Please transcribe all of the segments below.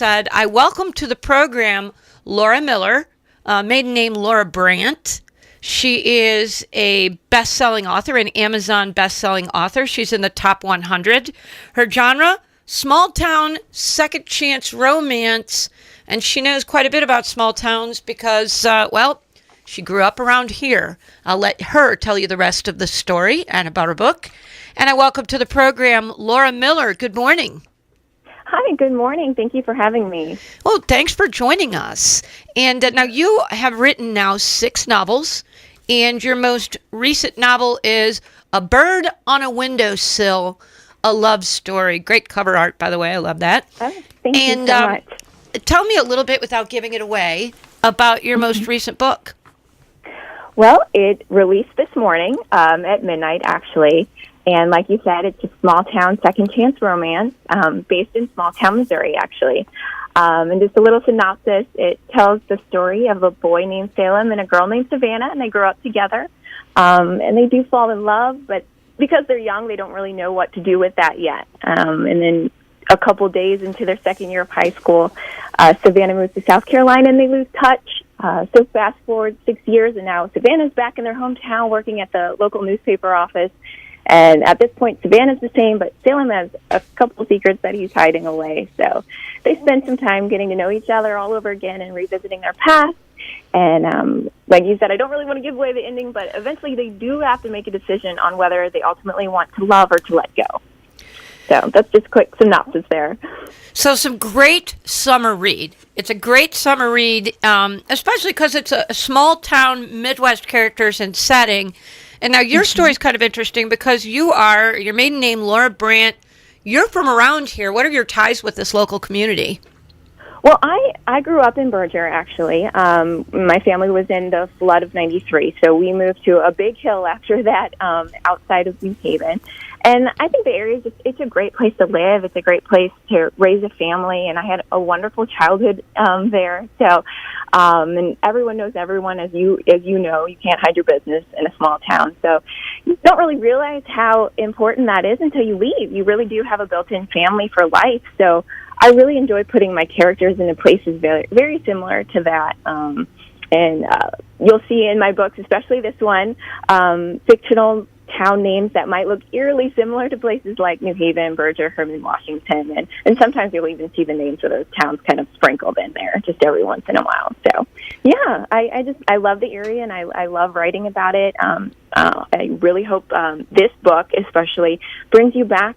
said, I welcome to the program Laura Miller, maiden name Laura Brandt. She is a best-selling author, an Amazon best-selling author. She's in the top 100. Her genre, small-town, second-chance romance. And she knows quite a bit about small towns because, she grew up around here. I'll let her tell you the rest of the story and about her book. And I welcome to the program Laura Miller. Good morning. Hi, good morning. Thank you for having me. Well, thanks for joining us. And now you have written now 6 novels, and your most recent novel is A Bird on a Windowsill, a love story. Great cover art, by the way. I love that. Oh, thank you so much. Tell me a little bit, without giving it away, about your most recent book. Well, it released this morning at midnight, actually. And like you said, it's a small-town second-chance romance based in small-town Missouri, actually. And just a little synopsis, it tells the story of a boy named Salem and a girl named Savannah, and they grow up together. And they do fall in love, but because they're young, they don't really know what to do with that yet. And then a couple days into their second year of high school, Savannah moves to South Carolina, and they lose touch. So fast forward 6 years, and now Savannah's back in their hometown working at the local newspaper office. And at this point, Savannah's the same, but Salem has a couple secrets that he's hiding away. So they spend some time getting to know each other all over again and revisiting their past. And like you said, I don't really want to give away the ending, but eventually they do have to make a decision on whether they ultimately want to love or to let go. So that's just a quick synopsis there. So some great summer read. It's a great summer read, especially because it's a small-town Midwest characters and setting. And now your story is kind of interesting because your maiden name, Laura Brandt, you're from around here. What are your ties with this local community? Well, I grew up in Berger, actually. My family was in the flood of 93, so we moved to a big hill after that outside of New Haven. And I think the area it's a great place to live. It's a great place to raise a family, and I had a wonderful childhood there. So, and everyone knows everyone, as you know. You can't hide your business in a small town. So you don't really realize how important that is until you leave. You really do have a built-in family for life. So I really enjoy putting my characters into places very, very similar to that. And you'll see in my books, especially this one, fictional town names that might look eerily similar to places like New Haven, Berger, Herman, Washington, and sometimes you'll even see the names of those towns kind of sprinkled in there just every once in a while. So, yeah, I love the area, and I love writing about it. I really hope this book especially brings you back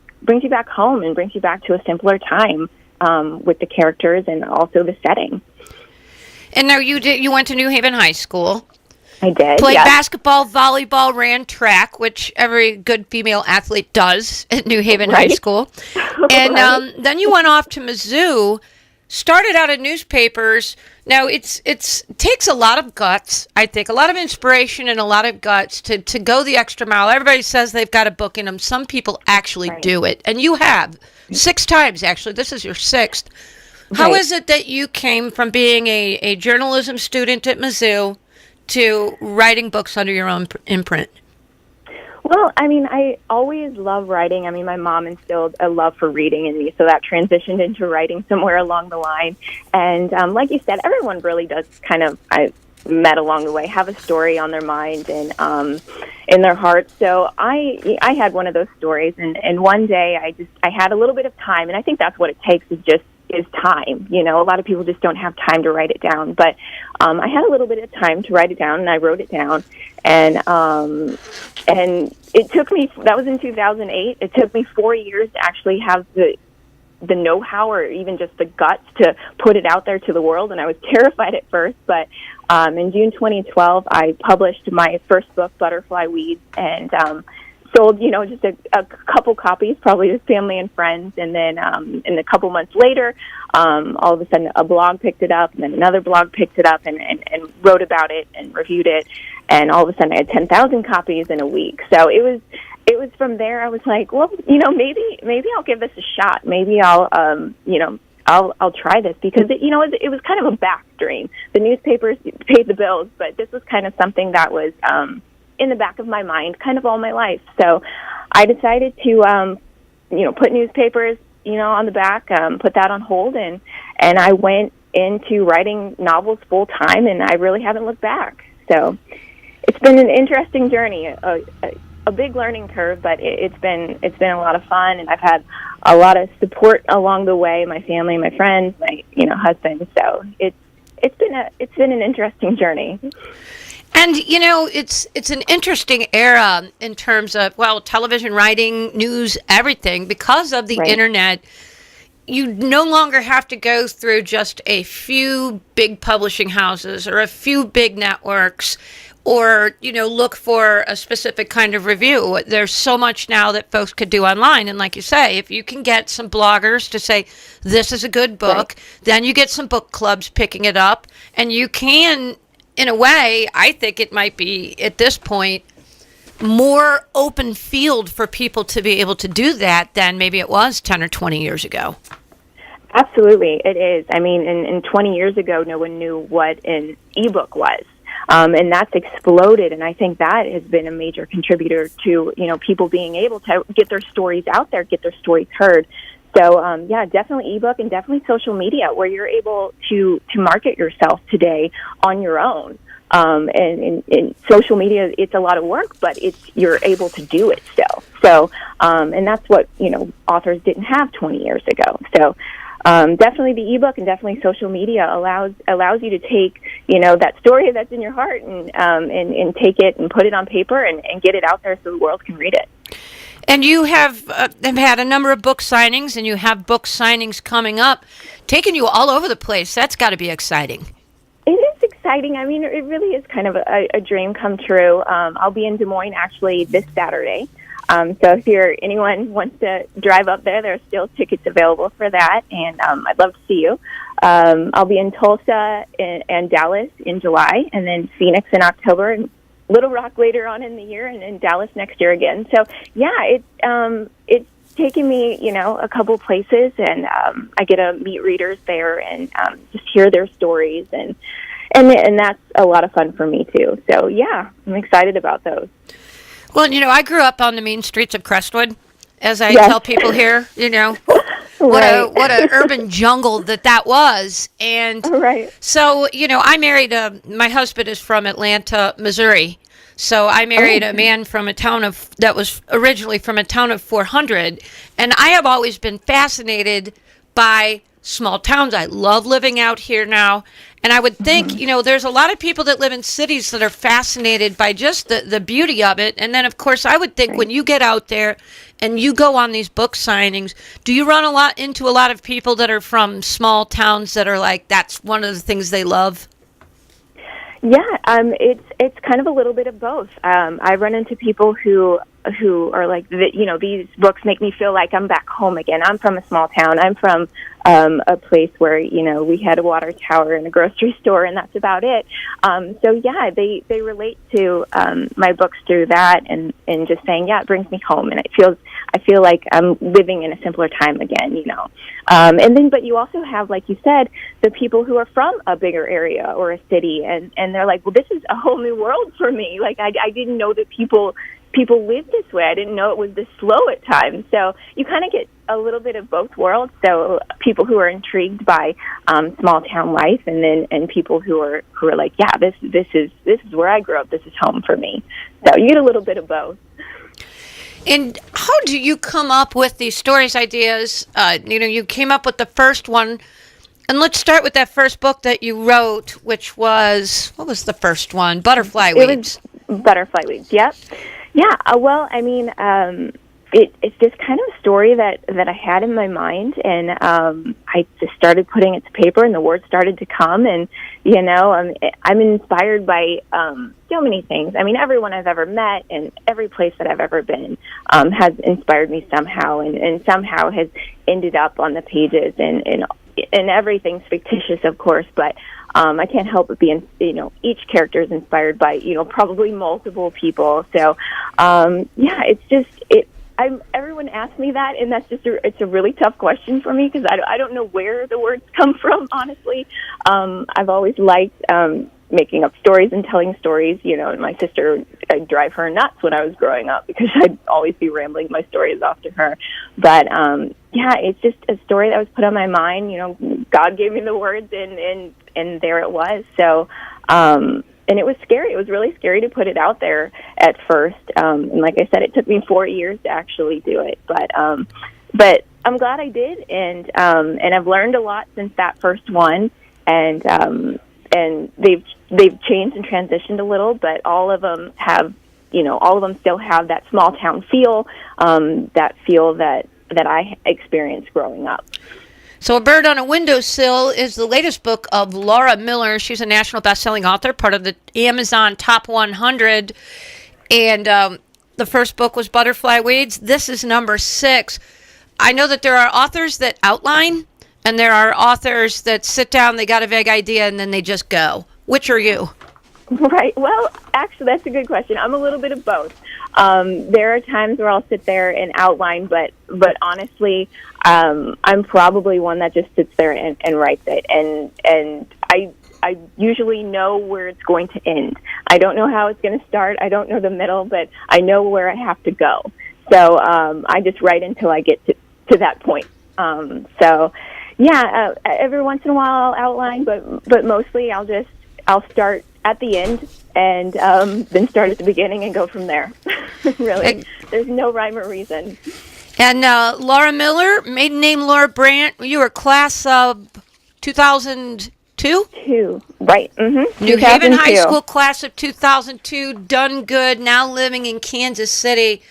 home and brings you back to a simpler time with the characters and also the setting. And now you went to New Haven High School. I did. Played basketball, volleyball, ran track, which every good female athlete does at New Haven High School. And then you went off to Mizzou, started out in newspapers. Now, it takes a lot of guts, I think, a lot of inspiration and a lot of guts to go the extra mile. Everybody says they've got a book in them. Some people actually do it. And you have 6 times, actually. This is your 6th. How is it that you came from being a journalism student at Mizzou to writing books under your own imprint? Well, I mean, I always love writing. I mean, my mom instilled a love for reading in me, so that transitioned into writing somewhere along the line. And like you said, everyone really does kind of, I met along the way, have a story on their mind and in their heart. So I had one of those stories, and one day I had a little bit of time, and I think that's what it takes is time. You know, a lot of people just don't have time to write it down, but I had a little bit of time to write it down, and I wrote it down, and it took me, that was in 2008, it took me 4 years to actually have the know-how or even just the guts to put it out there to the world, and I was terrified at first, but in June 2012, I published my first book, Butterfly Weeds, and sold, just a couple copies, probably to family and friends, and then in a couple months later, all of a sudden a blog picked it up, and then another blog picked it up and wrote about it and reviewed it, and all of a sudden I had 10,000 copies in a week. So it was from there I was like, well, maybe I'll give this a shot. Maybe I'll try this because it was kind of a back dream. The newspapers paid the bills, but this was kind of something that was in the back of my mind kind of all my life. So I decided to, put newspapers on the back, put that on hold, and I went into writing novels full time, and I really haven't looked back. So it's been an interesting journey, a big learning curve, but it's been a lot of fun, and I've had a lot of support along the way, my family, my friends, my husband. So it's been an interesting journey. And it's an interesting era in terms of television, writing, news, everything, because of the internet. You no longer have to go through just a few big publishing houses or a few big networks, or look for a specific kind of review. There's so much now that folks could do online, and like you say, if you can get some bloggers to say this is a good book, then you get some book clubs picking it up, and you can, in a way, I think it might be at this point more open field for people to be able to do that than maybe it was 10 or 20 years ago. Absolutely, it is. I mean, in 20 years ago, no one knew what an ebook was. And that's exploded, and I think that has been a major contributor to, people being able to get their stories out there, get their stories heard. So, definitely ebook and definitely social media, where you're able to market yourself today on your own. And social media, it's a lot of work, but you're able to do it still. So, and that's what, authors didn't have 20 years ago. So, definitely the ebook and definitely social media allows you to take, that story that's in your heart and take it and put it on paper and get it out there so the world can read it. And you have had a number of book signings, and you have book signings coming up, taking you all over the place. That's got to be exciting. It is exciting. I mean, it really is kind of a dream come true. I'll be in Des Moines actually this Saturday. So if anyone wants to drive up there, there are still tickets available for that, and I'd love to see you. I'll be in Tulsa and Dallas in July, and then Phoenix in October, and Little Rock later on in the year, and then Dallas next year again. So yeah, it's taken me, a couple places, and I get to meet readers there and just hear their stories, and that's a lot of fun for me too. So yeah, I'm excited about those. Well, I grew up on the mean streets of Crestwood, as I tell people here, what a urban jungle that was. And so, I married my husband is from Atlanta, Missouri. So I married a man from that was originally from a town of 400. And I have always been fascinated by small towns. I love living out here now. And I would think, there's a lot of people that live in cities that are fascinated by just the beauty of it. And then, of course, I would think when you get out there and you go on these book signings, do you run into a lot of people that are from small towns that are like, that's one of the things they love? Yeah, it's kind of a little bit of both. I run into people who are like, these books make me feel like I'm back home again. I'm from a small town. I'm from a place where, we had a water tower and a grocery store, and that's about it. So yeah, they relate to my books through that, and just saying, yeah, it brings me home, and I feel like I'm living in a simpler time again, and then, but you also have, like you said, the people who are from a bigger area or a city, and they're like, well, this is a whole new world for me. Like, I didn't know that people live this way. I didn't know it was this slow at times. So you kind of get a little bit of both worlds. So people who are intrigued by small town life, and people who are like, yeah, this is where I grew up. This is home for me. So you get a little bit of both. And how do you come up with these stories, ideas? You came up with the first one. And let's start with that first book that you wrote, which was, what was the first one? Butterfly Weeds. It was Butterfly Weeds, yep. Yeah, well, I mean, it's just kind of a story that I had in my mind, and I just started putting it to paper, and the words started to come, and, I'm inspired by so many things. I mean, everyone I've ever met and every place that I've ever been has inspired me somehow, and somehow has ended up on the pages, and everything's fictitious, of course, but I can't help but be, each character is inspired by, probably multiple people. So, it's just, everyone asks me that, and that's just, it's a really tough question for me, because I don't know where the words come from, honestly. I've always liked, making up stories and telling stories, and my sister, I'd drive her nuts when I was growing up, because I'd always be rambling my stories off to her. But, it's just a story that was put on my mind. God gave me the words, and there it was. So, and it was scary. It was really scary to put it out there at first. And like I said, it took me 4 years to actually do it. But I'm glad I did, and I've learned a lot since that first one. And they've changed and transitioned a little, but all of them still have that small town feel, that I experienced growing up. So A Bird on a Windowsill is the latest book of Laura Miller. She's a national best-selling author, part of the Amazon Top 100. And the first book was Butterfly Weeds. This is number 6. I know that there are authors that outline, and there are authors that sit down, they got a vague idea, and then they just go. Which are you? Right. Well, actually, that's a good question. I'm a little bit of both. There are times where I'll sit there and outline, but honestly, I'm probably one that just sits there and writes it. And I usually know where it's going to end. I don't know how it's going to start. I don't know the middle, but I know where I have to go. So I just write until I get to that point. Every once in a while I'll outline, but mostly I'll start at the end and then start at the beginning and go from there. Really, there's no rhyme or reason. And Laura Miller, maiden name Laura Brandt, you were class of 2002? Right. Mm-hmm. New Haven High School class of 2002, done good, now living in Kansas City.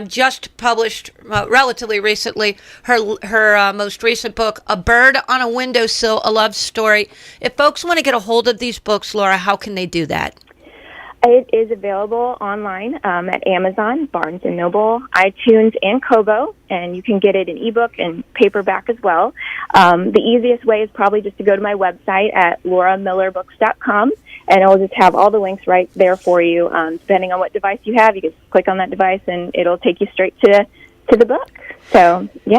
Just published relatively recently her most recent book, A Bird on a Windowsill, a love story. If folks want to get a hold of these books, Laura, how can they do that? It is available online at Amazon, Barnes & Noble, iTunes, and Kobo, and you can get it in ebook and paperback as well. The easiest way is probably just to go to my website at lauramillerbooks.com, and it will just have all the links right there for you. Depending on what device you have, you can click on that device, and it'll take you straight to the book. So, yeah.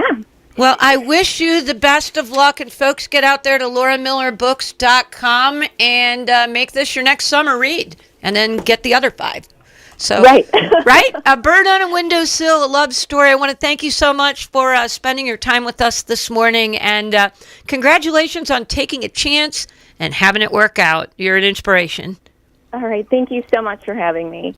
Well, I wish you the best of luck, and folks, get out there to lauramillerbooks.com and make this your next summer read, and then get the other 5. So, right. Right? A Bird on a Windowsill, a love story. I want to thank you so much for spending your time with us this morning, and congratulations on taking a chance and having it work out. You're an inspiration. All right. Thank you so much for having me.